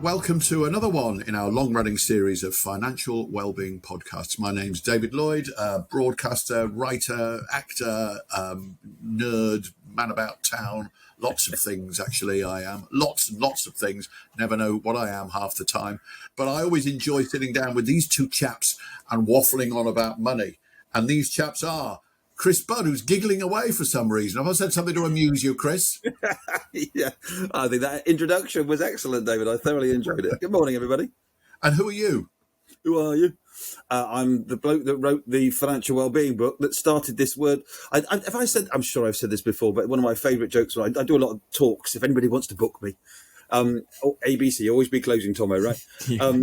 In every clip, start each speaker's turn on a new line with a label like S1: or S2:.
S1: and welcome to another one in our long-running series of financial wellbeing podcasts. My name's David Lloyd, broadcaster, writer, actor, nerd, man about town, lots of things actually I am. Lots and lots of things. Never know what I am half the time. But I always enjoy sitting down with these two chaps and waffling on about money. And these chaps are Chris Budd, who's giggling away for some reason. Have I said something to amuse you, Chris?
S2: Yeah, I think that introduction was excellent, David. I thoroughly enjoyed it. Good morning, everybody.
S1: And who are you?
S2: Who are you? I'm the bloke that wrote the financial wellbeing book that started this word. I'm sure I've said this before, but one of my favourite jokes, I do a lot of talks. If anybody wants to book me, ABC, always be closing, Tomo, right? Yeah.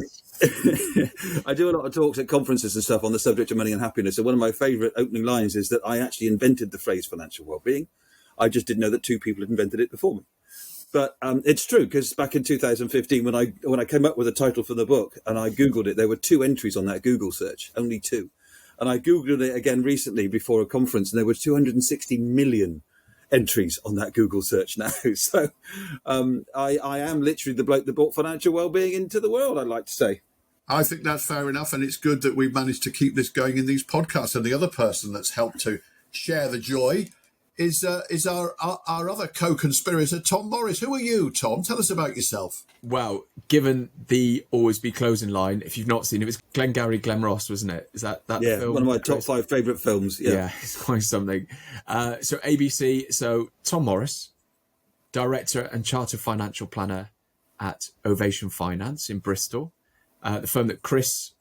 S2: I do a lot of talks at conferences and stuff on the subject of money and happiness. And one of my favourite opening lines is that I actually invented the phrase financial wellbeing. I just didn't know that two people had invented it before me. But it's true, because back in 2015, when I came up with a title for the book and I Googled it, there were 2 entries on that Google search, only 2. And I Googled it again recently before a conference, and there were 260 million entries on that Google search now. So I am literally the bloke that brought financial wellbeing into the world, I'd like to say.
S1: I think that's fair enough, and it's good that we've managed to keep this going in these podcasts. And the other person that's helped to share the joy is our other co-conspirator, Tom Morris. Who are you, Tom? Tell us about yourself.
S3: Well, given the always be closing line, if you've not seen it, was Glengarry Glen Ross, wasn't it? Is that
S2: yeah,
S3: film?
S2: One of my top 5 favourite films. Yeah,
S3: it's quite something. So ABC, so Tom Morris, director and chartered financial planner at Ovation Finance in Bristol, the firm that Chris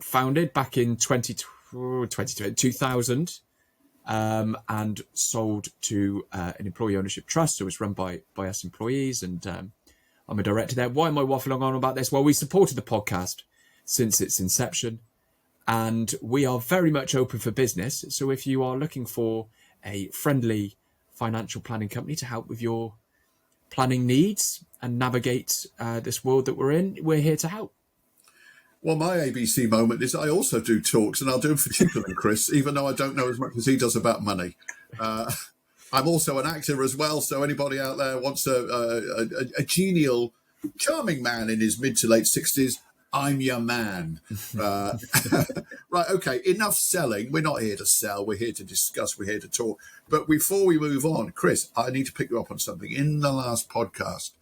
S3: founded back in 2000. And sold to an employee ownership trust. So it's run by us employees, and I'm a director there. Why am I waffling on about this? Well, we supported the podcast since its inception, and we are very much open for business. So if you are looking for a friendly financial planning company to help with your planning needs and navigate this world that we're in, we're here to help.
S1: Well, my ABC moment is I also do talks, and I'll do them for cheaper than Chris, even though I don't know as much as he does about money. I'm also an actor as well, so anybody out there wants a genial, charming man in his mid to late 60s, I'm your man. Right, okay, enough selling. We're not here to sell. We're here to discuss. We're here to talk. But before we move on, Chris, I need to pick you up on something. In the last podcast,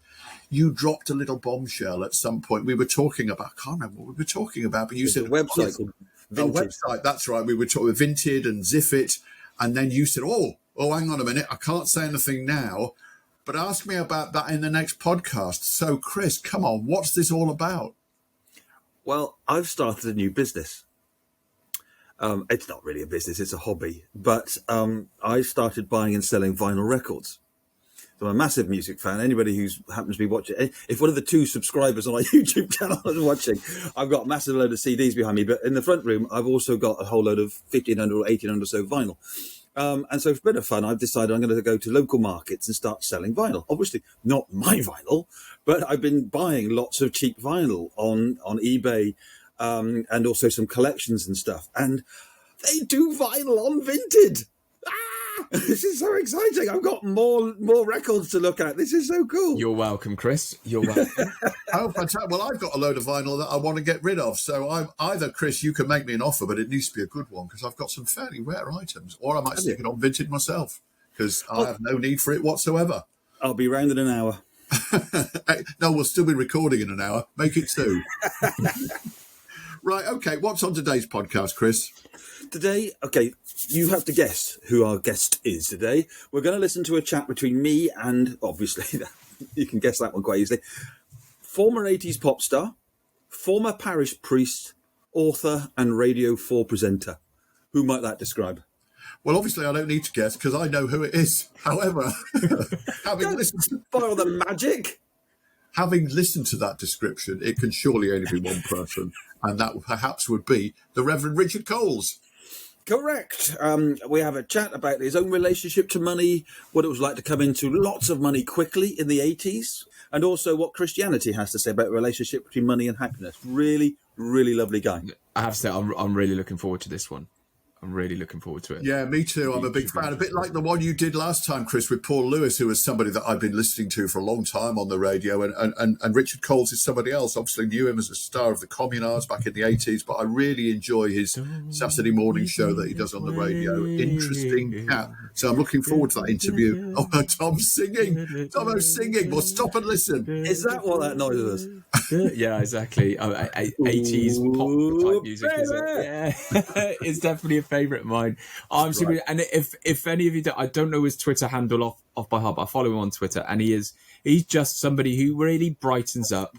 S1: you dropped a little bombshell at some point. We were talking about, I can't remember what we were talking about, but you said
S2: a website called Vinted.
S1: A website, that's right. We were talking with Vinted and Ziffit, and then you said, oh, hang on a minute, I can't say anything now, but ask me about that in the next podcast. So, Chris, come on, what's this all about?
S2: Well, I've started a new business. It's not really a business, it's a hobby, but I started buying and selling vinyl records. I'm a massive music fan. Anybody who happens to be watching, if one of the 2 subscribers on our YouTube channel is watching, I've got a massive load of CDs behind me. But in the front room, I've also got a whole load of 1,500 or 1,800 or so vinyl. And so for a bit of fun, I've decided I'm going to go to local markets and start selling vinyl. Obviously, not my vinyl, but I've been buying lots of cheap vinyl on eBay and also some collections and stuff. And they do vinyl on Vinted. This is so exciting. I've got more records to look at. This is so cool.
S3: You're welcome, Chris. You're welcome.
S1: Oh, fantastic. Well, I've got a load of vinyl that I want to get rid of. So I'm either, Chris, you can make me an offer, but it needs to be a good one because I've got some fairly rare items. Or I might stick it on Vinted myself because I have no need for it whatsoever.
S2: I'll be round in an hour.
S1: No, we'll still be recording in an hour. Make it 2. Right, okay. What's on today's podcast, Chris?
S2: Today, okay, you have to guess who our guest is today. We're going to listen to a chat between me and, obviously, you can guess that one quite easily, former 80s pop star, former parish priest, author and Radio 4 presenter. Who might that describe?
S1: Well, obviously, I don't need to guess because I know who it is. However, having listened to
S2: spoil the magic.
S1: Having listened to that description, it can surely only be one person, and that perhaps would be the Reverend Richard Coles.
S2: Correct. We have a chat about his own relationship to money, what it was like to come into lots of money quickly in the 80s, and also what Christianity has to say about the relationship between money and happiness. Really, really lovely guy.
S3: I have to say, I'm really looking forward to this one. I'm really looking forward to it.
S1: Yeah, me too. I'm a big fan. A bit like the one you did last time, Chris, with Paul Lewis, who was somebody that I've been listening to for a long time on the radio. And Richard Coles is somebody else. Obviously knew him as a star of the Communards back in the 80s, but I really enjoy his Saturday morning show that he does on the radio. Interesting cat. So I'm looking forward to that interview. Oh, Tom's singing. Tomo's singing. Well, stop and listen.
S2: Is that what that noise was?
S3: Yeah, exactly. 80s pop type music, is it? Yeah, it's definitely a favourite of mine. I'm super, and if any of you I don't know his Twitter handle off by heart, but I follow him on Twitter, and he's just somebody who really brightens up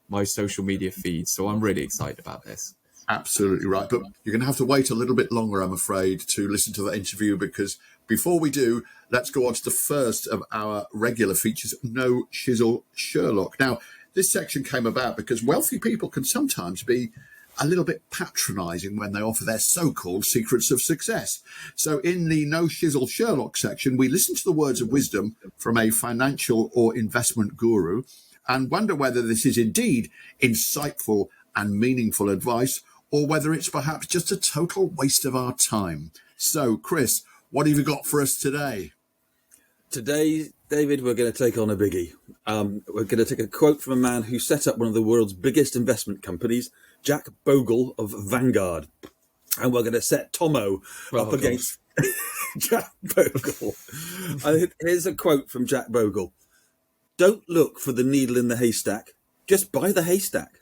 S3: my social media feed. So I'm really excited about this.
S1: Absolutely right. But you're going to have to wait a little bit longer, I'm afraid, to listen to that interview, because before we do, let's go on to the first of our regular features, No Shizzle Sherlock. Now, this section came about because wealthy people can sometimes be a little bit patronising when they offer their so-called secrets of success. So in the No Shizzle Sherlock section, we listen to the words of wisdom from a financial or investment guru and wonder whether this is indeed insightful and meaningful advice, or whether it's perhaps just a total waste of our time. So, Chris, what have you got for us today?
S2: Today, David, we're going to take on a biggie. We're going to take a quote from a man who set up one of the world's biggest investment companies, Jack Bogle of Vanguard. And we're going to set Tomo up against Jack Bogle. Here's a quote from Jack Bogle. Don't look for the needle in the haystack. Just buy the haystack.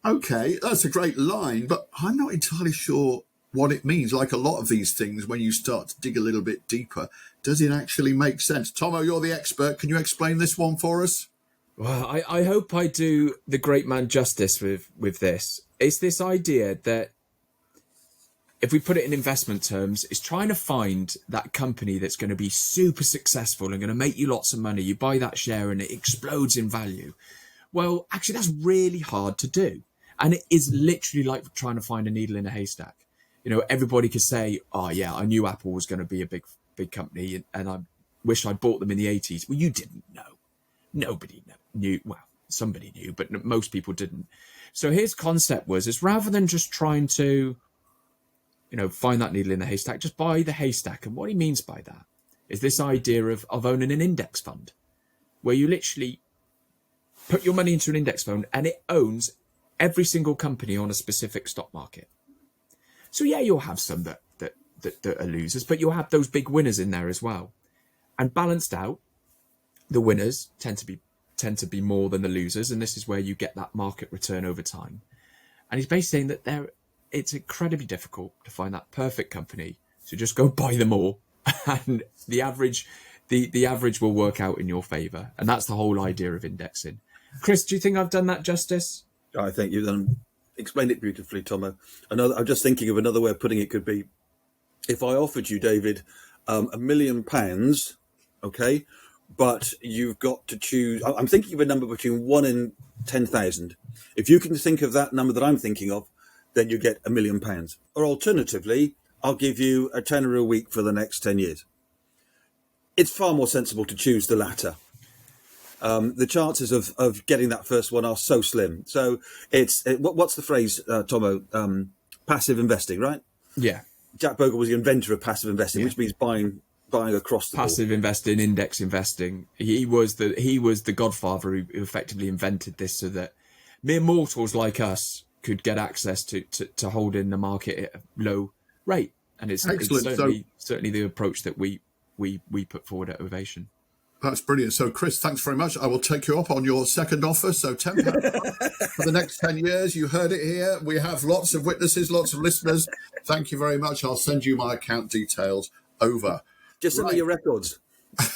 S1: Okay, that's a great line, but I'm not entirely sure what it means. Like a lot of these things, when you start to dig a little bit deeper, does it actually make sense? Tomo, you're the expert. Can you explain this one for us?
S3: Well, I hope I do the great man justice with this. It's this idea that, if we put it in investment terms, it's trying to find that company that's going to be super successful and going to make you lots of money. You buy that share and it explodes in value. Well, actually, that's really hard to do. And it is literally like trying to find a needle in a haystack. You know, everybody could say, oh, yeah, I knew Apple was going to be a big company and I wish I'd bought them in the 80s. Well, you didn't know. Nobody knew. Well, somebody knew, but most people didn't. So his concept is rather than just trying to, find that needle in the haystack, just buy the haystack. And what he means by that is this idea of owning an index fund, where you literally put your money into an index fund and it owns every single company on a specific stock market. So yeah, you'll have some that are losers, but you'll have those big winners in there as well. And balanced out, the winners tend to be more than the losers, and this is where you get that market return over time. And he's basically saying that it's incredibly difficult to find that perfect company, so just go buy them all, and the average will work out in your favour. And that's the whole idea of indexing. Chris, do you think I've done that justice?
S2: I think you've explained it beautifully, Tomo. I'm just thinking of another way of putting it. Could be, if I offered you, David, £1 million, okay, but you've got to choose. I'm thinking of a number between 1 and 10,000. If you can think of that number that I'm thinking of, then you get £1 million. Or alternatively, I'll give you a tenner a week for the next 10 years. It's far more sensible to choose the latter. The chances of getting that first one are so slim. So what's the phrase, Tomo? Passive investing, right?
S3: Yeah.
S2: Jack Bogle was the inventor of passive investing, which means buying across the
S3: passive board. Investing, index investing. He was the godfather who effectively invented this, so that mere mortals like us could get access to hold in the market at a low rate. And it's certainly the approach that we put forward at Ovation.
S1: That's brilliant. So, Chris, thanks very much. I will take you up on your second offer. So, £10 for the next 10 years. You heard it here. We have lots of witnesses, lots of listeners. Thank you very much. I'll send you my account details over.
S2: Just send me your records.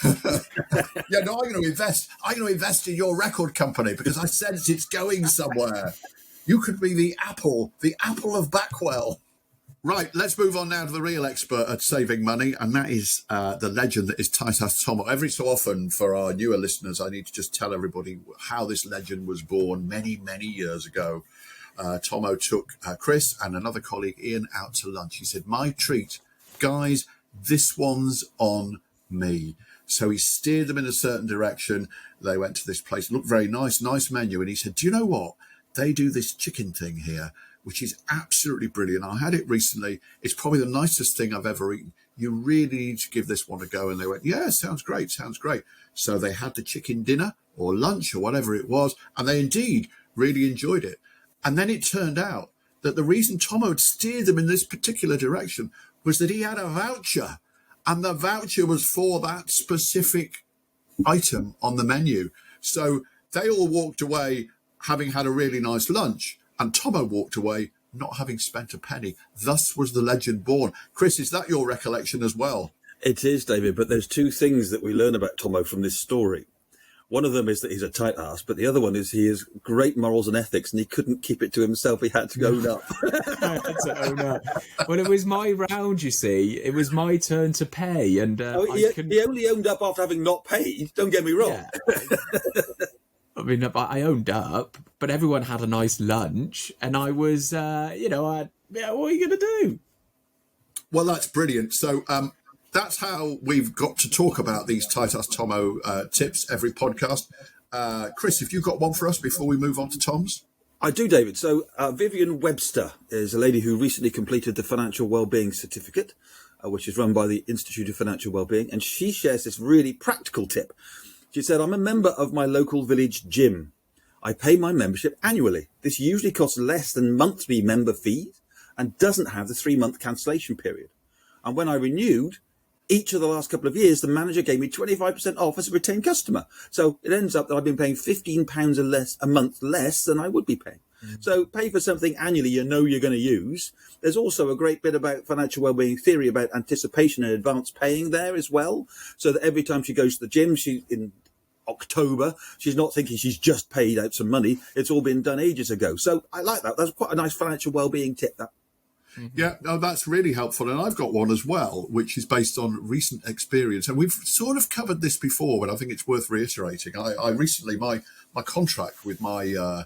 S1: Yeah, no, I'm going to invest. I'm going to invest in your record company because I sense it's going somewhere. You could be the apple of Backwell. Right, let's move on now to the real expert at saving money, and that is the legend that is Titus Tomo. Every so often, for our newer listeners, I need to just tell everybody how this legend was born many, many years ago. Tomo took Chris and another colleague, Ian, out to lunch. He said, "My treat, guys, this one's on me." So he steered them in a certain direction. They went to this place, looked very nice menu, and he said, "Do you know what? They do this chicken thing here, which is absolutely brilliant. I had it recently. It's probably the nicest thing I've ever eaten. You really need to give this one a go. And they went, yeah, sounds great, sounds great. So they had the chicken dinner or lunch or whatever it was, and they indeed really enjoyed it. And then it turned out that the reason Tomo had steered them in this particular direction was that he had a voucher, and the voucher was for that specific item on the menu. So they all walked away having had a really nice lunch, and Tomo walked away not having spent a penny. Thus was the legend born. Chris, is that your recollection as well?
S2: It is, David, but there's two things that we learn about Tomo from this story. One of them is that he's a tight ass, but the other one is he has great morals and ethics, and he couldn't keep it to himself. He had to own up.
S3: I had to own up. Well, it was my round, you see. It was my turn to pay. And
S2: he only owned up after having not paid. Don't get me wrong.
S3: Yeah. I mean, I owned up, but everyone had a nice lunch, and I was, what are you going to do?
S1: Well, that's brilliant. So that's how we've got to talk about these tight ass Tomo tips every podcast. Chris, have you got one for us before we move on to Tom's?
S2: I do, David. So Vivian Webster is a lady who recently completed the Financial Wellbeing Certificate, which is run by the Institute of Financial Wellbeing, and she shares this really practical tip. She said, I'm a member of my local village gym. I pay my membership annually. This usually costs less than monthly member fees and doesn't have the 3-month cancellation period. And when I renewed, each of the last couple of years, the manager gave me 25% off as a retained customer. So it ends up that I've been paying £15 a month less than I would be paying. So pay for something annually you know you're going to use. There's also a great bit about financial wellbeing theory about anticipation and advance paying there as well. So that every time she goes to the gym, in October, she's not thinking she's just paid out some money. It's all been done ages ago. So I like that. That's quite a nice financial wellbeing tip, that.
S1: Yeah, no, that's really helpful. And I've got one as well, which is based on recent experience. And we've sort of covered this before, but I think it's worth reiterating. I recently, my contract with my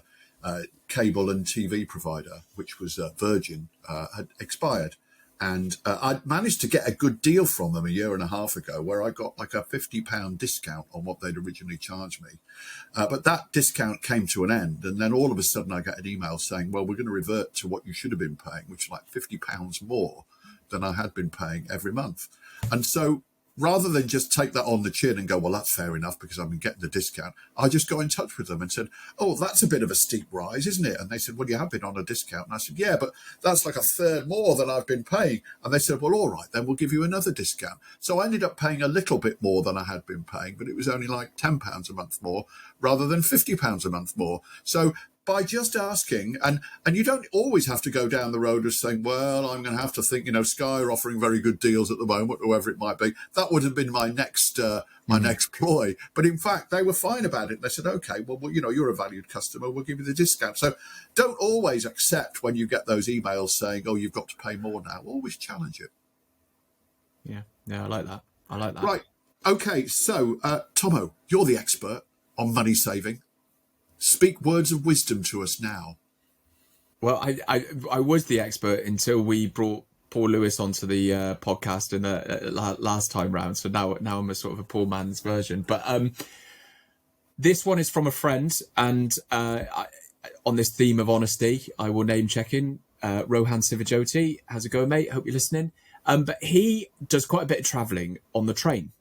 S1: cable and TV provider, which was Virgin, had expired. And I'd managed to get a good deal from them a year and a half ago, where I got like a £50 discount on what they'd originally charged me. But that discount came to an end. And then all of a sudden I got an email saying, well, we're going to revert to what you should have been paying, which is like £50 more than I had been paying every month. And so rather than just take that on the chin and go, well, that's fair enough because I've been getting the discount, I just got in touch with them and said, oh, that's a bit of a steep rise, isn't it? And they said, well, you have been on a discount. And I said, yeah, but that's like a third more than I've been paying. And they said, well, all right, then we'll give you another discount. So I ended up paying a little bit more than I had been paying, but it was only like £10 a month more rather than £50 a month more. So by just asking, and you don't always have to go down the road of saying, well, I'm going to have to think, Sky are offering very good deals at the moment, whoever it might be. That would have been my next next ploy. But in fact, they were fine about it. They said, okay, well, you're a valued customer. We'll give you the discount. So don't always accept when you get those emails saying, oh, you've got to pay more now. Always challenge it.
S3: Yeah, I like that.
S1: Right. Okay, so Tomo, you're the expert on money saving. Speak words of wisdom to us now.
S3: Well, I was the expert until we brought Paul Lewis onto the podcast in the last time round. So now I'm a sort of a poor man's version. But this one is from a friend, and on this theme of honesty, I will name check in. Rohan Sivajoti, how's it going, mate? Hope you're listening. But he does quite a bit of travelling on the train,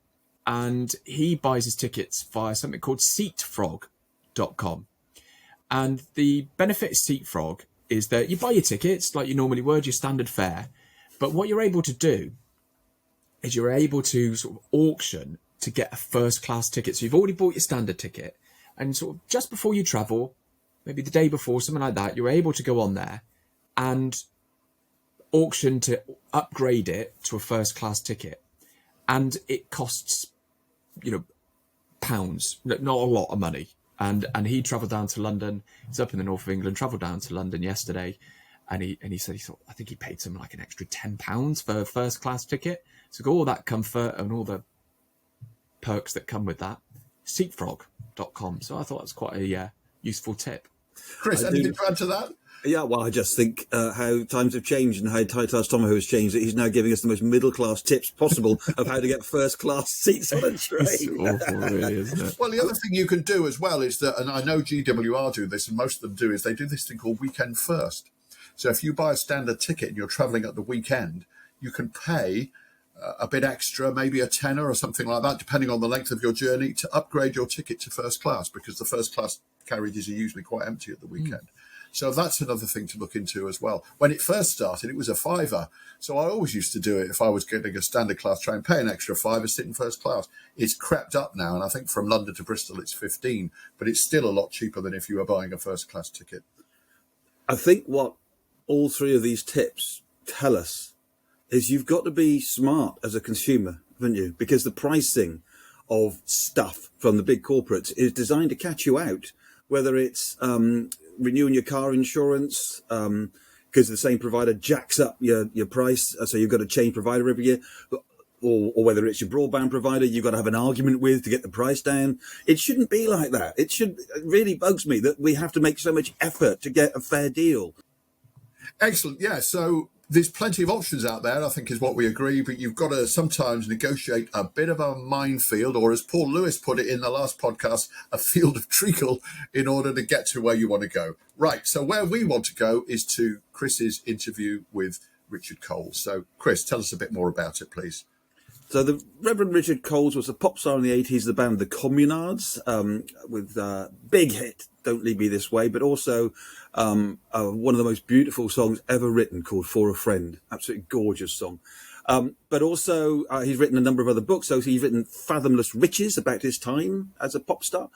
S3: and he buys his tickets via something called SeatFrog.com. And the benefit of SeatFrog is that you buy your tickets like you normally would, your standard fare. But what you're able to do is you're able to sort of auction to get a first class ticket. So you've already bought your standard ticket, and sort of just before you travel, maybe the day before, something like that, you're able to go on there and auction to upgrade it to a first class ticket. And it costs, pounds, not a lot of money. And he travelled down to London. He's up in the north of England. Travelled down to London yesterday, and he said I think he paid something like an extra £10 for a first class ticket. So got all that comfort and all the perks that come with that. Seatfrog.com. So I thought that's quite a useful tip.
S1: Chris, anything to add to that?
S2: Yeah, well, I just think how times have changed and how Titus Tomo has changed, that he's now giving us the most middle-class tips possible of how to get first-class seats on a train.
S3: It's awful, really, isn't it?
S1: Well, the other thing you can do as well is that, and I know GWR do this, and most of them do, is they do this thing called Weekend First. So if you buy a standard ticket and you're traveling at the weekend, you can pay a bit extra, maybe a tenner or something like that, depending on the length of your journey, to upgrade your ticket to first class, because the first class carriages are usually quite empty at the weekend. So that's another thing to look into as well. When it first started, it was a £5. So I always used to do it if I was getting a standard class train, pay an extra £5, sit in first class. It's crept up now, and I think from London to Bristol it's 15, but it's still a lot cheaper than if you were buying a first class ticket.
S2: I think what all three of these tips tell us is you've got to be smart as a consumer, haven't you? Because the pricing of stuff from the big corporates is designed to catch you out, whether it's renewing your car insurance because the same provider jacks up your price, so you've got to change provider every year, or whether it's your broadband provider you've got to have an argument with to get the price down. It shouldn't be like that. It really bugs me that we have to make so much effort to get a fair deal.
S1: Excellent. Yeah, so there's plenty of options out there, I think is what we agree, but you've got to sometimes negotiate a bit of a minefield, or as Paul Lewis put it in the last podcast, a field of treacle, in order to get to where you want to go. Right, so where we want to go is to Chris's interview with Richard Coles. So Chris, tell us a bit more about it, please.
S2: So the Reverend Richard Coles was a pop star in the 80s, the band The Communards, with big hit, Don't Leave Me This Way, but also one of the most beautiful songs ever written called For a Friend. Absolutely gorgeous song. But also he's written a number of other books. So he's written Fathomless Riches about his time as a pop star,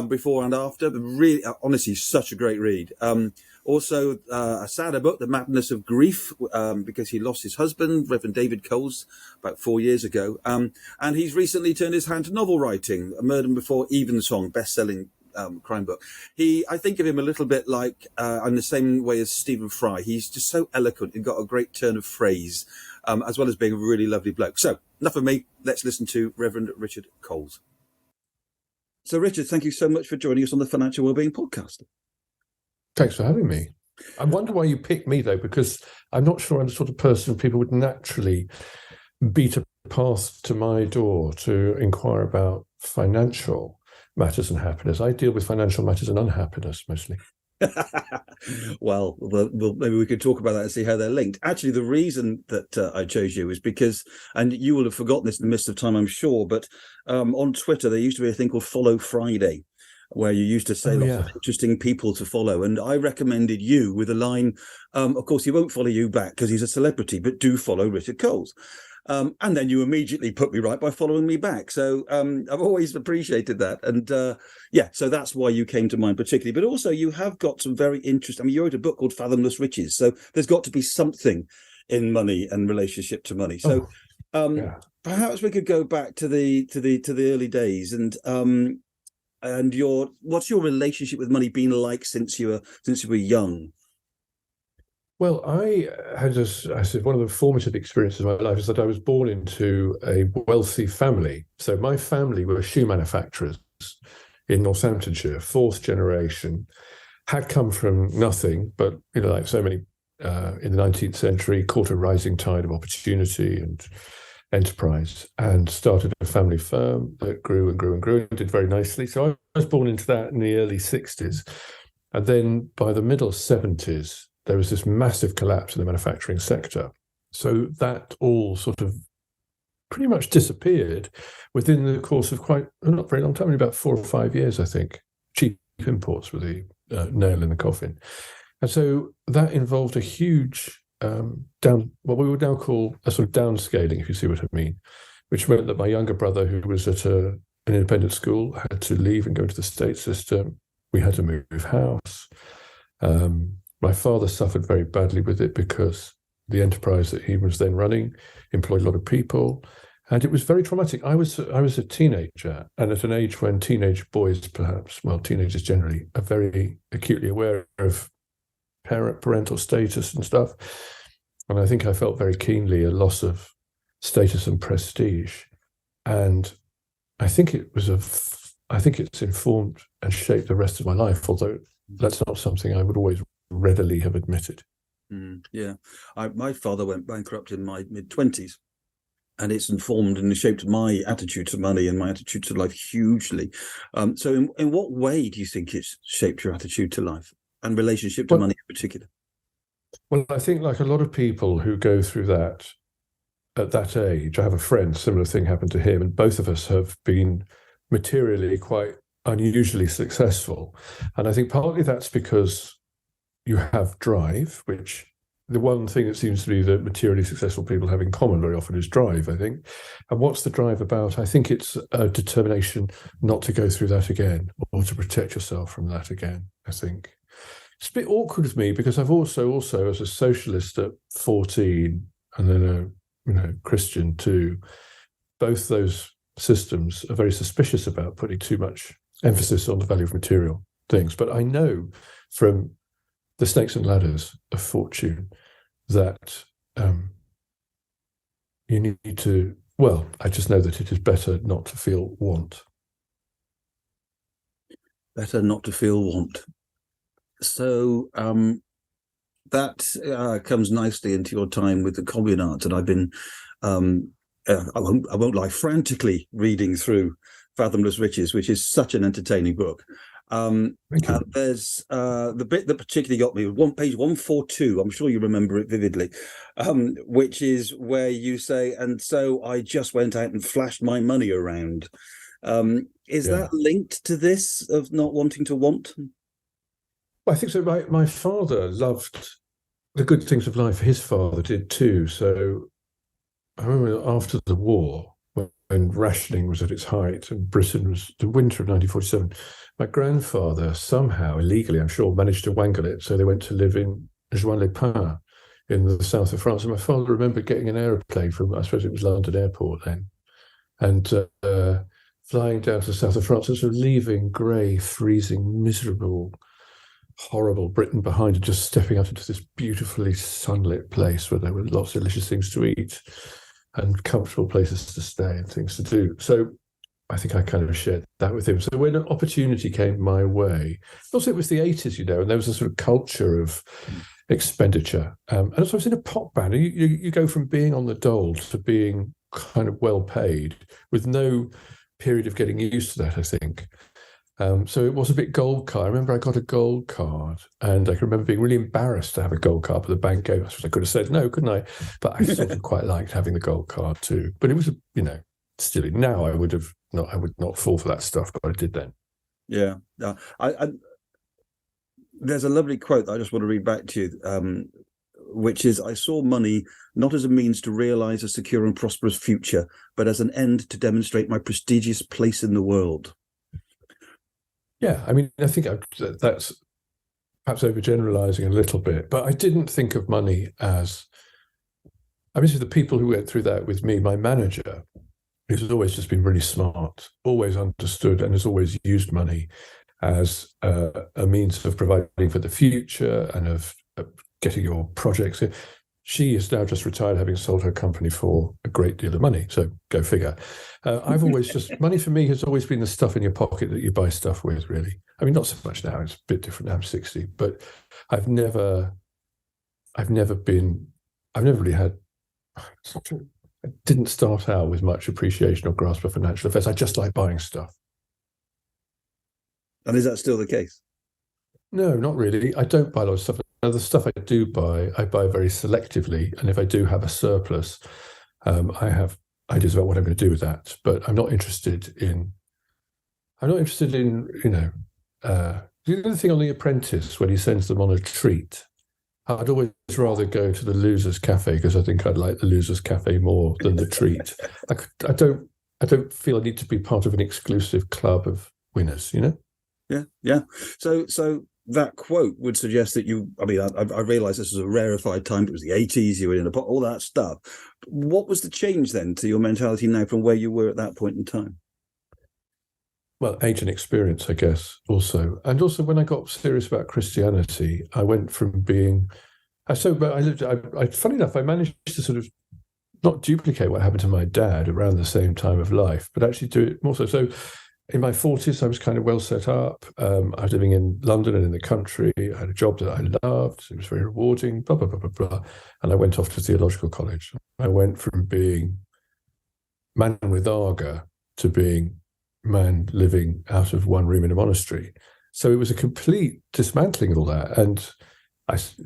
S2: before and after. But really, honestly, such a great read. Also, a sadder book, The Madness of Grief, because he lost his husband, Reverend David Coles, about 4 years ago. And he's recently turned his hand to novel writing, A Murder Before Evensong, best-selling crime book. I think of him a little bit like, in the same way as Stephen Fry. He's just so eloquent and got a great turn of phrase, as well as being a really lovely bloke. So, enough of me. Let's listen to Reverend Richard Coles. So, Richard, thank you so much for joining us on the Financial Wellbeing Podcast.
S4: Thanks for having me. I wonder why you picked me, though, because I'm not sure I'm the sort of person people would naturally beat a path to my door to inquire about financial matters and happiness. I deal with financial matters and unhappiness mostly.
S2: Well, maybe we could talk about that and see how they're linked. Actually, the reason that I chose you is because, and you will have forgotten this in the midst of time, I'm sure, but on Twitter, there used to be a thing called Follow Friday, where you used to say lots of interesting people to follow. And I recommended you with a line, of course, he won't follow you back because he's a celebrity, but do follow Richard Coles. And then you immediately put me right by following me back. So I've always appreciated that. And so that's why you came to mind particularly. But also you have got some very interesting, you wrote a book called Fathomless Riches. So there's got to be something in money and relationship to money. So perhaps we could go back to the early days and what's your relationship with money been like since you were young?
S4: Well, I said one of the formative experiences of my life is that I was born into a wealthy family. So my family were shoe manufacturers in Northamptonshire, fourth generation, had come from nothing, but like so many in the 19th century, caught a rising tide of opportunity and enterprise, and started a family firm that grew and grew and grew and did very nicely. So I was born into that in the early 60s. And then by the middle 70s, there was this massive collapse in the manufacturing sector. So that all sort of pretty much disappeared within the course of not very long time, only about 4 or 5 years, I think. Cheap imports were the nail in the coffin. And so that involved a huge what we would now call a sort of downscaling, if you see what I mean, which meant that my younger brother, who was at an independent school, had to leave and go into the state system. We had to move house. My father suffered very badly with it because the enterprise that he was then running employed a lot of people, and it was very traumatic. I was a teenager, and at an age when teenage boys, teenagers generally, are very acutely aware of parental status and stuff. And I think I felt very keenly a loss of status and prestige. And I think it's informed and shaped the rest of my life, although that's not something I would always readily have admitted.
S2: My father went bankrupt in my mid-20s, and it's informed and shaped my attitude to money and my attitude to life hugely. So in what way do you think it's shaped your attitude to life and relationship to money in particular?
S4: Well, I think like a lot of people who go through that at that age, I have a friend, similar thing happened to him, and both of us have been materially quite unusually successful. And I think partly that's because you have drive, which the one thing that seems to be that materially successful people have in common very often is drive, I think. And what's the drive about? I think it's a determination not to go through that again, or to protect yourself from that again, I think. It's a bit awkward with me because I've also as a socialist at 14 and then a Christian too, both those systems are very suspicious about putting too much emphasis on the value of material things. But I know from the snakes and ladders of fortune that you need to, well, I just know that it is better not to feel want.
S2: Better not to feel want. So that comes nicely into your time with the communards, and I've been, I won't lie, frantically reading through Fathomless Riches, which is such an entertaining book. There's the bit that particularly got me, page 142, I'm sure you remember it vividly, which is where you say, and so I just went out and flashed my money around. Is that linked to this of not wanting to want?
S4: Well, I think so. My father loved the good things of life. His father did too. So I remember after the war, when rationing was at its height and Britain was the winter of 1947, my grandfather somehow, illegally, I'm sure, managed to wangle it. So they went to live in Juan-les-Pins in the south of France. And my father remembered getting an aeroplane from, I suppose it was London Airport then, and flying down to the south of France and sort of leaving grey, freezing, miserable, horrible Britain behind and just stepping out into this beautifully sunlit place where there were lots of delicious things to eat and comfortable places to stay and things to do. So I think I kind of shared that with him. So when an opportunity came my way, also it was the 80s, and there was a sort of culture of expenditure. And so I was in a pop band. And you go from being on the dole to being kind of well paid with no period of getting used to that, I think. So it was a bit gold card. I remember I got a gold card, and I can remember being really embarrassed to have a gold card, but the bank gave us. I could have said no, couldn't I? But I sort of quite liked having the gold card too. But it was, still now I would not fall for that stuff, but I did then.
S2: Yeah, there's a lovely quote that I just want to read back to you, which is, I saw money not as a means to realize a secure and prosperous future, but as an end to demonstrate my prestigious place in the world.
S4: Yeah, I mean, I think that's perhaps overgeneralizing a little bit, but I didn't think of money as, the people who went through that with me, my manager, who's always just been really smart, always understood and has always used money as a means of providing for the future and of getting your projects in. She is now just retired, having sold her company for a great deal of money. So go figure. I've always money for me has always been the stuff in your pocket that you buy stuff with, really. I mean, not so much now. It's a bit different now. I'm 60, but I've never really had, I didn't start out with much appreciation or grasp of financial affairs. I just like buying stuff.
S2: And is that still the case? No,
S4: not really. I don't buy a lot of stuff. Now, the stuff I do buy, I buy very selectively. And if I do have a surplus, I have ideas about what I'm going to do with that. But I'm not interested in, the other thing on The Apprentice, when he sends them on a treat, I'd always rather go to the Losers Cafe because I think I'd like the Losers Cafe more than the treat. I don't feel I need to be part of an exclusive club of winners,
S2: Yeah. So that quote would suggest that I realize this was a rarefied time. It was the 80s, you were in all that stuff. What was the change then to your mentality now from where you were at that point in time?
S4: Well, age and experience, I guess, also. And also when I got serious about Christianity, I went from being, funny enough, I managed to sort of not duplicate what happened to my dad around the same time of life, but actually do it more so. So in my 40s, I was kind of well set up. I was living in London and in the country. I had a job that I loved. It was very rewarding, blah, blah, blah, blah, blah. And I went off to theological college. I went from being man with Arga to being man living out of one room in a monastery. So it was a complete dismantling of all that. And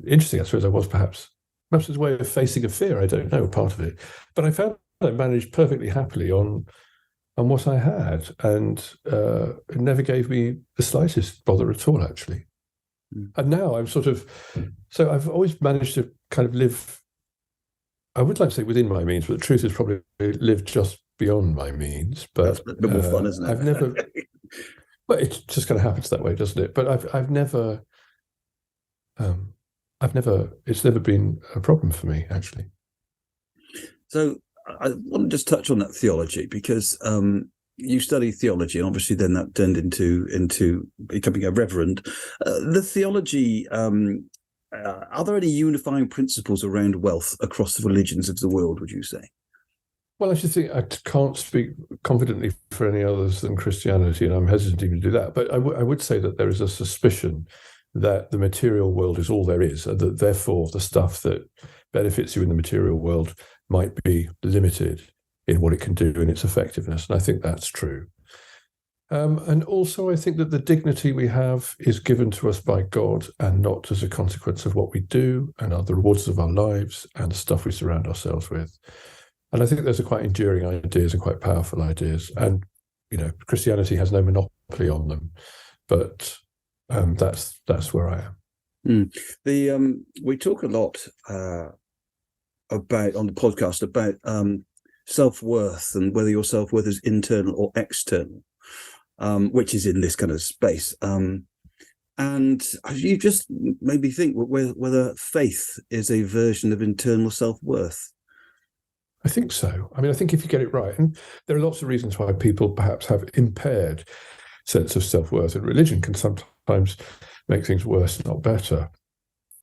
S4: interesting, I suppose I was perhaps as a way of facing a fear. I don't know, part of it. But I found I managed perfectly happily on what I had, and it never gave me the slightest bother at all, actually. And now I'm so I've always managed to kind of live, I would like to say within my means, but the truth is probably live just beyond my means. But
S2: that's a bit more fun, isn't it?
S4: I've never, well, it just kind of happens that way, doesn't it? But I've never, it's never been a problem for me, actually.
S2: So I want to just touch on that theology, because you study theology, and obviously then that turned into becoming a reverend. The theology, are there any unifying principles around wealth across the religions of the world, would you say?
S4: Well, I should think I can't speak confidently for any others than Christianity, and I'm hesitant even to do that. But I would say that there is a suspicion that the material world is all there is, and that therefore the stuff that benefits you in the material world might be limited in what it can do and its effectiveness. And I think that's true. And also, I think that the dignity we have is given to us by God, and not as a consequence of what we do and are the rewards of our lives and the stuff we surround ourselves with. And I think those are quite enduring ideas and quite powerful ideas. And, Christianity has no monopoly on them. But that's where I am.
S2: We talk a lot about on the podcast about self-worth, and whether your self-worth is internal or external, which is in this kind of space. And you just made me think whether faith is a version of internal self-worth.
S4: I think so. I mean, I think if you get it right, and there are lots of reasons why people perhaps have impaired sense of self-worth, and religion can sometimes make things worse, not better.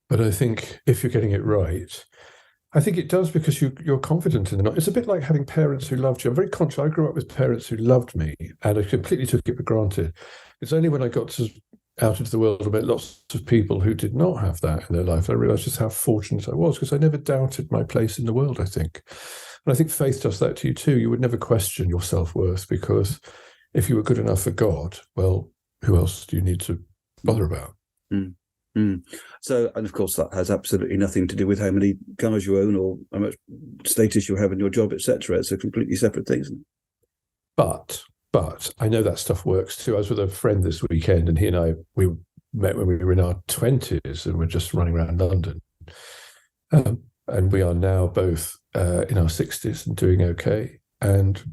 S4: But I think if you're getting it right, I think it does, because you're confident in it. It's a bit like having parents who loved you. I'm very conscious. I grew up with parents who loved me, and I completely took it for granted. It's only when I got out into the world and met lots of people who did not have that in their life, I realised just how fortunate I was, because I never doubted my place in the world, I think. And I think faith does that to you too. You would never question your self-worth, because if you were good enough for God, well, who else do you need to bother about?
S2: So, and of course, that has absolutely nothing to do with how many cars you own or how much status you have in your job, etc. It's a completely separate thing, isn't it?
S4: But I know that stuff works too. I was with a friend this weekend, and he and I, we met when we were in our 20s, and we're just running around London. And we are now both in our 60s and doing okay. And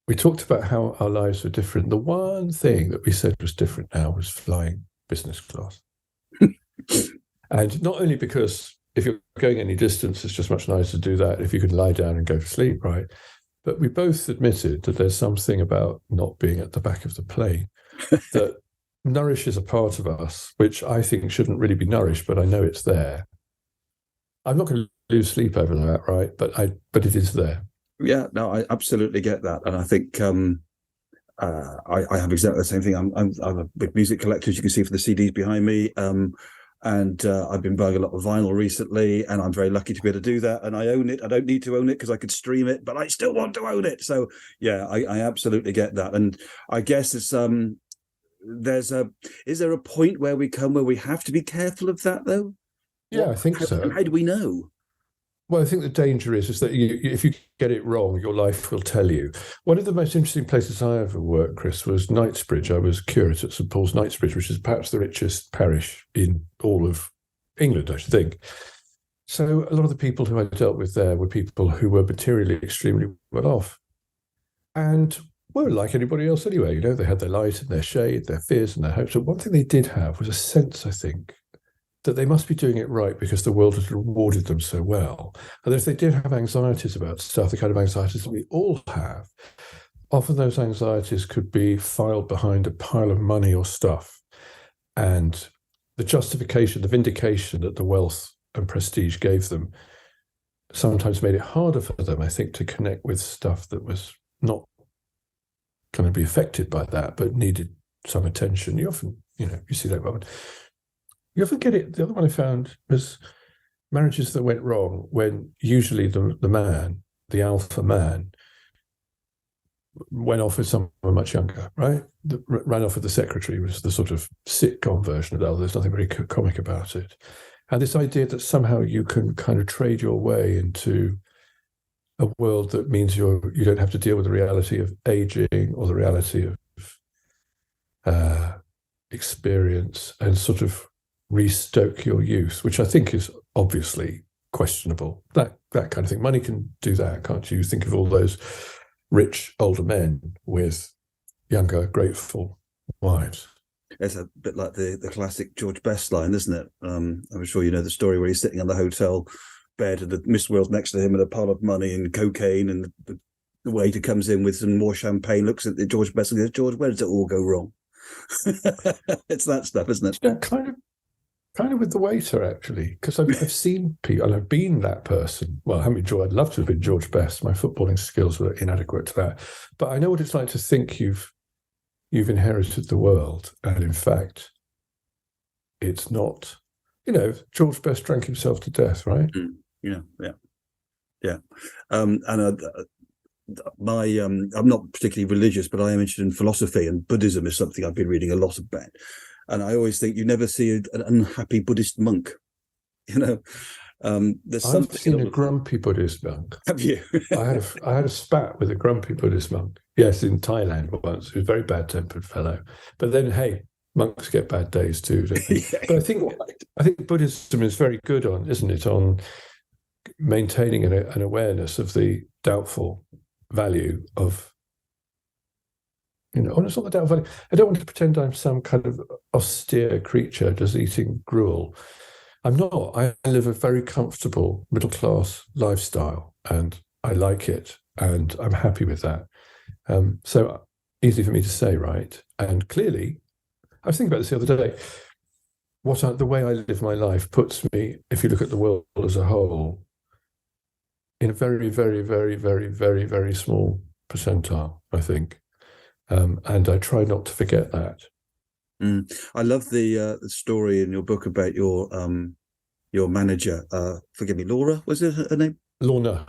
S4: we talked about how our lives were different. The one thing that we said was different now was flying business class. And not only because if you're going any distance, it's just much nicer to do that if you can lie down and go to sleep, right? But we both admitted that there's something about not being at the back of the plane that nourishes a part of us, which I think shouldn't really be nourished, but I know it's there. I'm not going to lose sleep over that, right? But it is there.
S2: Yeah, no, I absolutely get that, and I think I have exactly the same thing. I'm a big music collector, as you can see from the CDs behind me, and I've been buying a lot of vinyl recently, and I'm very lucky to be able to do that. And I own it. I don't need to own it because I could stream it, but I still want to own it. So yeah, I absolutely get that. And I guess it's is there a point where we have to be careful of that though?
S4: Yeah, I think so.
S2: And how do we know?
S4: Well, I think the danger is that if you get it wrong, your life will tell you. One of the most interesting places I ever worked, Chris, was Knightsbridge. I was curate at St Paul's Knightsbridge, which is perhaps the richest parish in all of England, I should think. So a lot of the people who I dealt with there were people who were materially extremely well off, and were like anybody else anyway. They had their light and their shade, their fears and their hopes. But one thing they did have was a sense, I think, that they must be doing it right because the world has rewarded them so well. And if they did have anxieties about stuff, the kind of anxieties that we all have, often those anxieties could be filed behind a pile of money or stuff. And the justification, the vindication that the wealth and prestige gave them sometimes made it harder for them, I think, to connect with stuff that was not going to be affected by that, but needed some attention. You often, you see that moment. You often get it. The other one I found was marriages that went wrong when usually the man, the alpha man, went off with someone much younger, right? Ran off with the secretary was the sort of sitcom version of that. There's nothing very comic about it. And this idea that somehow you can kind of trade your way into a world that means you don't have to deal with the reality of aging or the reality of experience, and sort of restoke your youth, which I think is obviously questionable. That kind of thing. Money can do that, can't you? You think of all those rich older men with younger, grateful wives.
S2: It's a bit like the classic George Best line, isn't it? I'm sure you know the story where he's sitting on the hotel bed and the Miss World's next to him with a pile of money and cocaine, and the waiter comes in with some more champagne, looks at the George Best and goes, "George, where does it all go wrong?" It's that stuff, isn't it?
S4: Yeah, kind of with the waiter, actually, because I've seen people, and I've been that person. Well, I'd love to have been George Best. My footballing skills were inadequate to that, but I know what it's like to think you've inherited the world, and in fact, it's not. George Best drank himself to death, right?
S2: Yeah. And I'm not particularly religious, but I am interested in philosophy, and Buddhism is something I've been reading a lot about. And I always think you never see an unhappy Buddhist monk. There's
S4: I've seen a grumpy Buddhist monk.
S2: Have you?
S4: I had a spat with a grumpy Buddhist monk. Yes, in Thailand once. He was a very bad-tempered fellow. But then, hey, monks get bad days too, don't they?
S2: Yeah,
S4: but I think Buddhism is very good on, isn't it, on maintaining an awareness of the doubtful value of, it's not the doubtful value. I don't want to pretend I'm some kind of austere creature just eating gruel. I'm not. I live a very comfortable middle-class lifestyle, and I like it, and I'm happy with that. So easy for me to say, right? And clearly, I was thinking about this the other day. The way I live my life puts me, if you look at the world as a whole, in a very, very, very, very, very, very small percentile, I think. And I try not to forget that.
S2: I love the story in your book about your manager. Forgive me, Laura, was it her name?
S4: Lorna,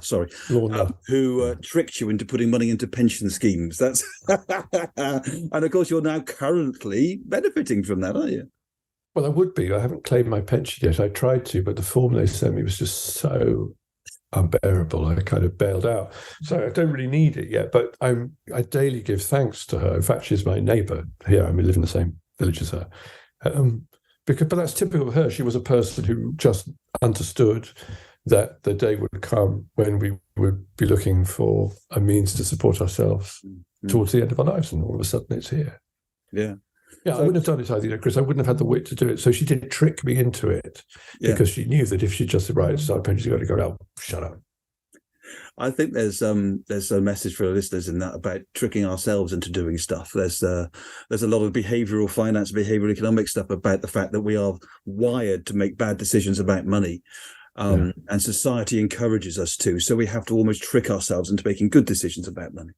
S2: sorry.
S4: Lorna.
S2: Who tricked you into putting money into pension schemes. That's and of course you're now currently benefiting from that, aren't you?
S4: Well, I would be. I haven't claimed my pension yet. I tried to, but the form they sent me was just so unbearable. I kind of bailed out. So I don't really need it yet, but I daily give thanks to her. In fact, she's my neighbour here. I live in the same village as her. But that's typical of her. She was a person who just understood that the day would come when we would be looking for a means to support ourselves towards the end of our lives, and all of a sudden it's here.
S2: Yeah.
S4: Yeah, I wouldn't have done it either, Chris. I wouldn't have had the wit to do it. So she did trick me into it because she knew that if she just said, right, start pension, you've got to go, oh, shut up.
S2: I think there's a message for our listeners in that about tricking ourselves into doing stuff. There's a lot of behavioural finance, behavioural economic stuff about the fact that we are wired to make bad decisions about money. And society encourages us to. So we have to almost trick ourselves into making good decisions about money.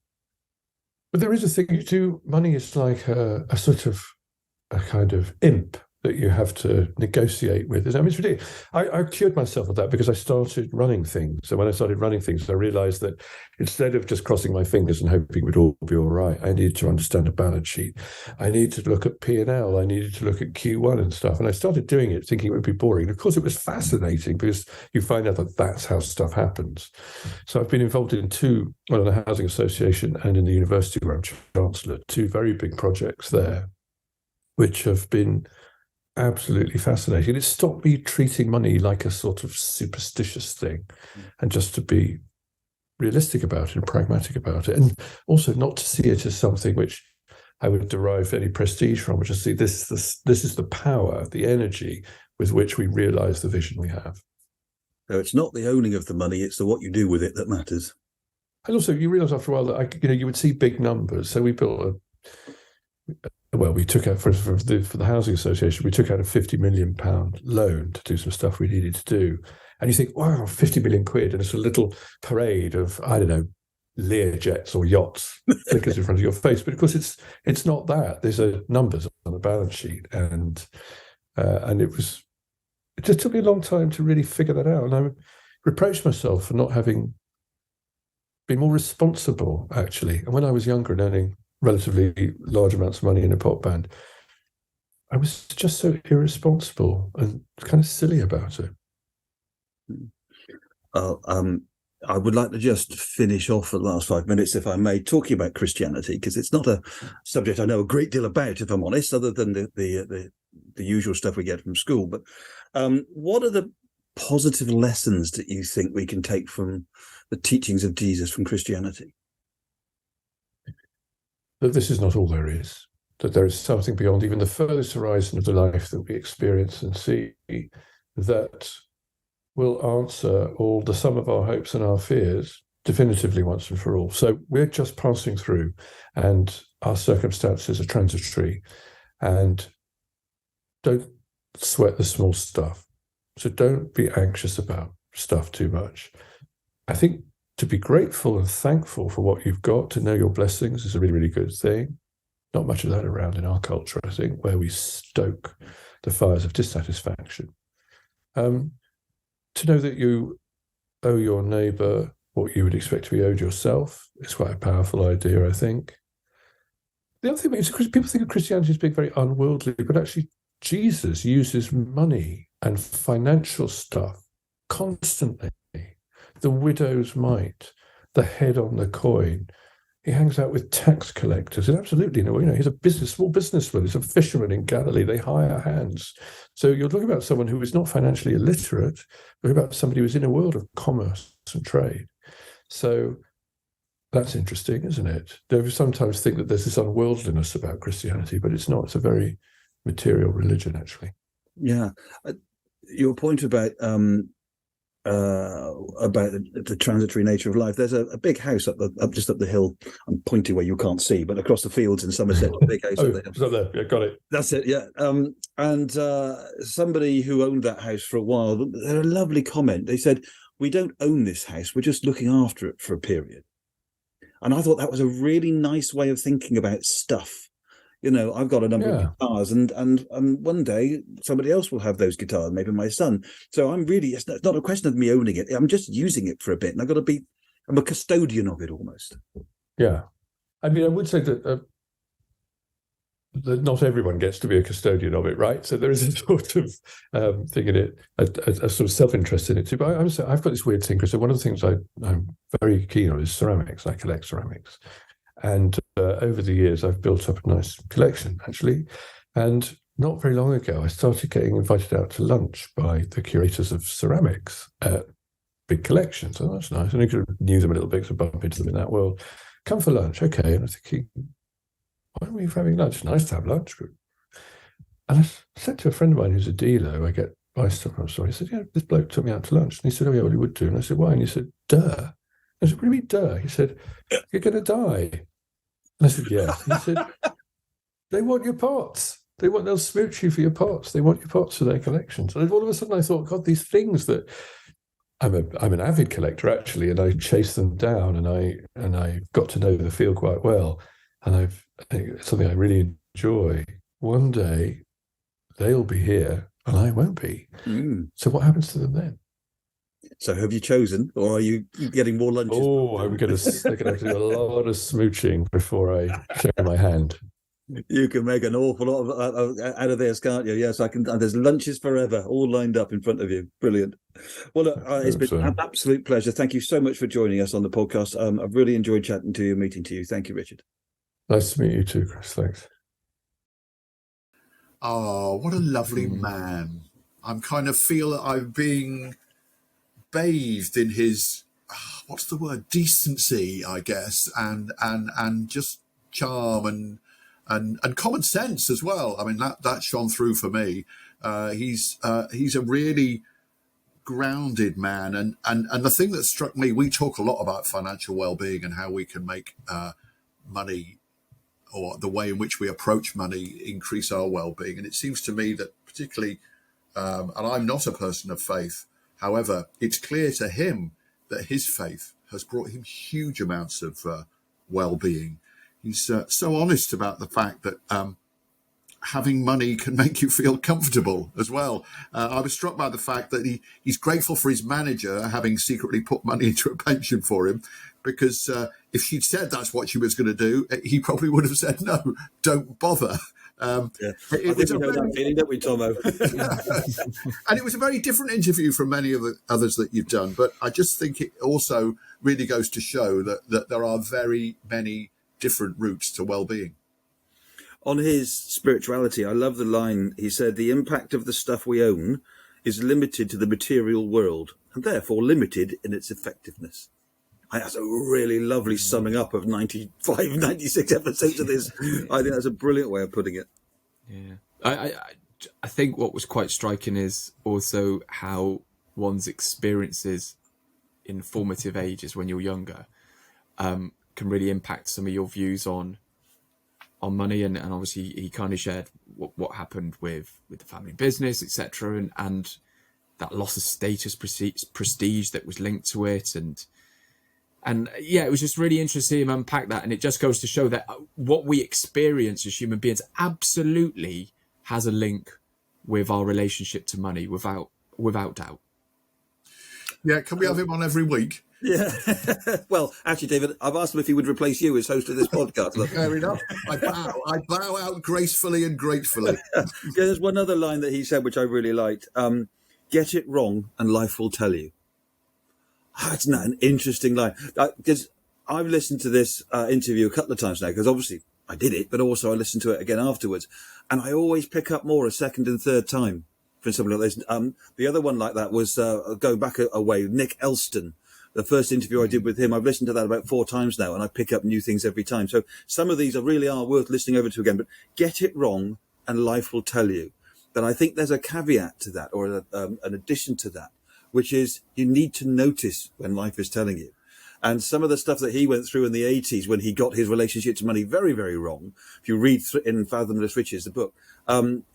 S4: But there is a thing you do. Money is like a sort of a kind of imp that you have to negotiate with. I mean, it's ridiculous. I cured myself of that because I started running things. So when I started running things, I realized that instead of just crossing my fingers and hoping it would all be all right, I needed to understand a balance sheet. I needed to look at P&L. I needed to look at Q1 and stuff. And I started doing it thinking it would be boring. And of course, it was fascinating because you find out that that's how stuff happens. So I've been involved in in the Housing Association and in the university where I'm Chancellor, two very big projects there, which have been absolutely fascinating. It stopped me treating money like a sort of superstitious thing, and just to be realistic about it and pragmatic about it, and also not to see it as something which I would derive any prestige from, which is see this is the power, the energy with which we realize the vision we have.
S2: So it's not the owning of the money, it's the what you do with it that matters.
S4: And also you realize after a while that you would see big numbers. So we built we took out for the Housing Association, we took out a £50 million loan to do some stuff we needed to do. And you think, wow, 50 million quid, and it's a little parade of, I don't know, Lear jets or yachts flickers in front of your face. But of course, it's not that. There's numbers on the balance sheet, and it just took me a long time to really figure that out. And I reproached myself for not having been more responsible, actually. And when I was younger and earning relatively large amounts of money in a pop band, I was just so irresponsible and kind of silly about it.
S2: I would like to just finish off the last 5 minutes, if I may, talking about Christianity, because it's not a subject I know a great deal about, if I'm honest, other than the usual stuff we get from school. But what are the positive lessons that you think we can take from the teachings of Jesus from Christianity?
S4: That this is not all there is, that there is something beyond even the furthest horizon of the life that we experience and see that will answer all the sum of our hopes and our fears definitively once and for all. So we're just passing through, and our circumstances are transitory, and don't sweat the small stuff. So don't be anxious about stuff too much. I think to be grateful and thankful for what you've got, to know your blessings, is a really, really good thing. Not much of that around in our culture, I think, where we stoke the fires of dissatisfaction. To know that you owe your neighbour what you would expect to be owed yourself is quite a powerful idea, I think. The other thing is, people think of Christianity as being very unworldly, but actually Jesus uses money and financial stuff constantly. The widow's mite, the head on the coin. He hangs out with tax collectors, and absolutely, he's a small businessman. He's a fisherman in Galilee. They hire hands. So you're talking about someone who is not financially illiterate, but about somebody who's in a world of commerce and trade. So that's interesting, isn't it? They sometimes think that there's this unworldliness about Christianity, but it's not. It's a very material religion, actually.
S2: Yeah. Your point about the transitory nature of life. There's a big house just up the hill. I'm pointing where you can't see, but across the fields in Somerset, a big house.
S4: It's up there. Yeah, got it.
S2: That's it. Yeah. And somebody who owned that house for a while, they had a lovely comment. They said, "We don't own this house. We're just looking after it for a period." And I thought that was a really nice way of thinking about stuff. I've got a number of guitars, and one day somebody else will have those guitars, maybe my son. So it's not a question of me owning it. I'm just using it for a bit, and I'm a custodian of it almost.
S4: Yeah. I mean, I would say that not everyone gets to be a custodian of it, right? So there is a sort of thing in it, a sort of self-interest in it too. But I've got this weird thing, because one of the things I'm very keen on is ceramics. I collect ceramics. And over the years, I've built up a nice collection, actually. And not very long ago, I started getting invited out to lunch by the curators of ceramics at big collections. So that's nice. And I could knew them a little bit, so bump into them in that world. Come for lunch, okay. And I'm thinking, why are we having lunch? Nice to have lunch. And I said to a friend of mine who's a dealer, I get buy stuff. I'm sorry. I said, yeah, this bloke took me out to lunch. And he said, oh, yeah, well, he would do. And I said, why? And he said, duh. I said, what do you mean, duh? He said, you're going to die. And I said, yes. He said, they want your pots. They'll smooch you for your pots. They want your pots for their collections. And all of a sudden I thought, God, these things that I'm an avid collector, actually, and I chase them down, and I got to know the field quite well. And I think it's something I really enjoy. One day they'll be here and I won't be. So what happens to them then?
S2: So have you chosen, or are you getting more lunches?
S4: Oh, I'm going to have to do a lot of smooching before I show my hand.
S2: You can make an awful lot out of this, can't you? Yes, I can. There's lunches forever, all lined up in front of you. Brilliant. Well, look, it's been an absolute pleasure. Thank you so much for joining us on the podcast. I've really enjoyed chatting to you, meeting to you. Thank you, Richard.
S4: Nice to meet you too, Chris. Thanks.
S1: Oh, what a lovely man. I'm kind of feel that I'm being bathed in his, what's the word, decency, I guess, and just charm and common sense as well. I mean, that shone through for me. He's a really grounded man, and the thing that struck me, we talk a lot about financial well-being and how we can make money, or the way in which we approach money, increase our well-being. And it seems to me that particularly, and I'm not a person of faith, however, it's clear to him that his faith has brought him huge amounts of well-being. He's so honest about the fact that having money can make you feel comfortable as well. I was struck by the fact that he's grateful for his manager having secretly put money into a pension for him, because if she'd said that's what she was going to do, he probably would have said, no, don't bother.
S2: I think we know that feeling, don't we, Tomo?
S1: And it was a very different interview from many of the others that you've done. But I just think it also really goes to show that there are very many different routes to well-being.
S2: On his spirituality, I love the line. He said, "The impact of the stuff we own is limited to the material world and therefore limited in its effectiveness." That's a really lovely summing up of 95, 96 episodes of this. I think that's a brilliant way of putting it.
S3: Yeah. I think what was quite striking is also how one's experiences in formative ages when you're younger can really impact some of your views on money. And obviously he kind of shared what happened with the family business, etc. And that loss of status, prestige that was linked to it. And yeah, it was just really interesting to unpack that. And it just goes to show that what we experience as human beings absolutely has a link with our relationship to money, without doubt.
S1: Yeah, can we have him on every week?
S2: Yeah. Well, actually, David, I've asked him if he would replace you as host of this podcast. Look.
S1: Fair enough. I bow out gracefully and gratefully.
S2: Yeah, there's one other line that he said, which I really liked. Get it wrong and life will tell you. That's not an interesting line. Because I've listened to this interview a couple of times now, because obviously I did it, but also I listened to it again afterwards. And I always pick up more a second and third time for something like this. The other one like that was going back a way, Nick Elston. The first interview I did with him, I've listened to that about 4 times now, and I pick up new things every time. So some of these really are worth listening over to again. But get it wrong and life will tell you. But I think there's a caveat to that, or an addition to that, which is you need to notice when life is telling you. And some of the stuff that he went through in the 80s when he got his relationship to money very, very wrong, if you read in Fathomless Riches, the book,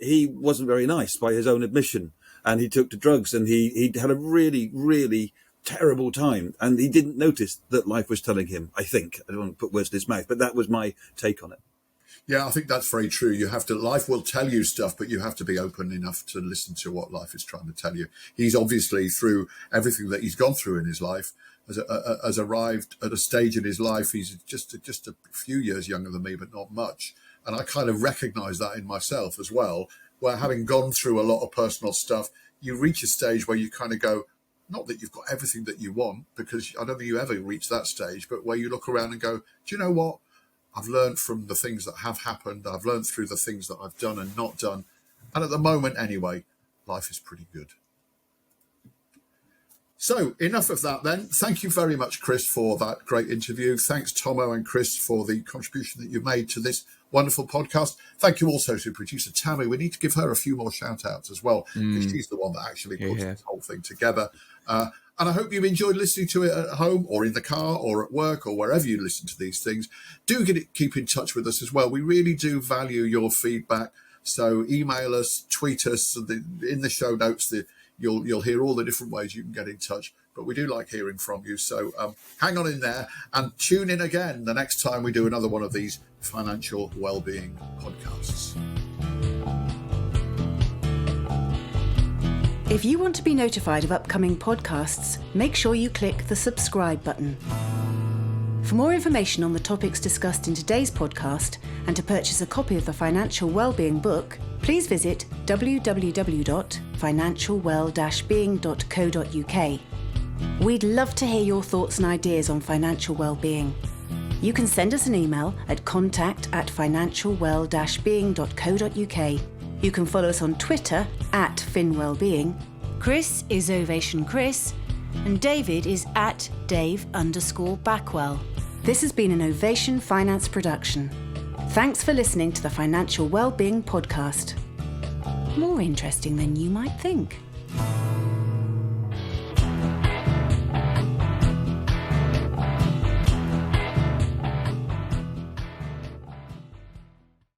S2: he wasn't very nice by his own admission. And he took to drugs, and he had a really, really terrible time. And he didn't notice that life was telling him, I think. I don't want to put words in his mouth, but that was my take on it.
S1: Yeah, I think that's very true. Life will tell you stuff, but you have to be open enough to listen to what life is trying to tell you. He's obviously, through everything that he's gone through in his life, has arrived at a stage in his life. He's just a few years younger than me, but not much. And I kind of recognize that in myself as well, where having gone through a lot of personal stuff, you reach a stage where you kind of go, not that you've got everything that you want, because I don't think you ever reach that stage, but where you look around and go, do you know what? I've learned from the things that have happened. I've learned through the things that I've done and not done. And at the moment, anyway, life is pretty good. So enough of that then. Thank you very much, Chris, for that great interview. Thanks, Tomo and Chris, for the contribution that you've made to this wonderful podcast. Thank you also to producer Tammy. We need to give her a few more shout outs as well, because she's the one that actually puts this whole thing together. And I hope you've enjoyed listening to it at home or in the car or at work or wherever you listen to these things. Do keep in touch with us as well. We really do value your feedback. So email us, tweet us. In the show notes, you'll hear all the different ways you can get in touch. But we do like hearing from you. So hang on in there and tune in again the next time we do another one of these financial well-being podcasts.
S5: If you want to be notified of upcoming podcasts, make sure you click the subscribe button. For more information on the topics discussed in today's podcast and to purchase a copy of the Financial Wellbeing book, please visit www.financialwell-being.co.uk. We'd love to hear your thoughts and ideas on financial well-being. You can send us an email at contact@financialwell-being.co.uk. You can follow us on Twitter @FinWellbeing. Chris is Ovation Chris, and David is @Dave_Backwell. This has been an Ovation Finance production. Thanks for listening to the Financial Wellbeing podcast. More interesting than you might think.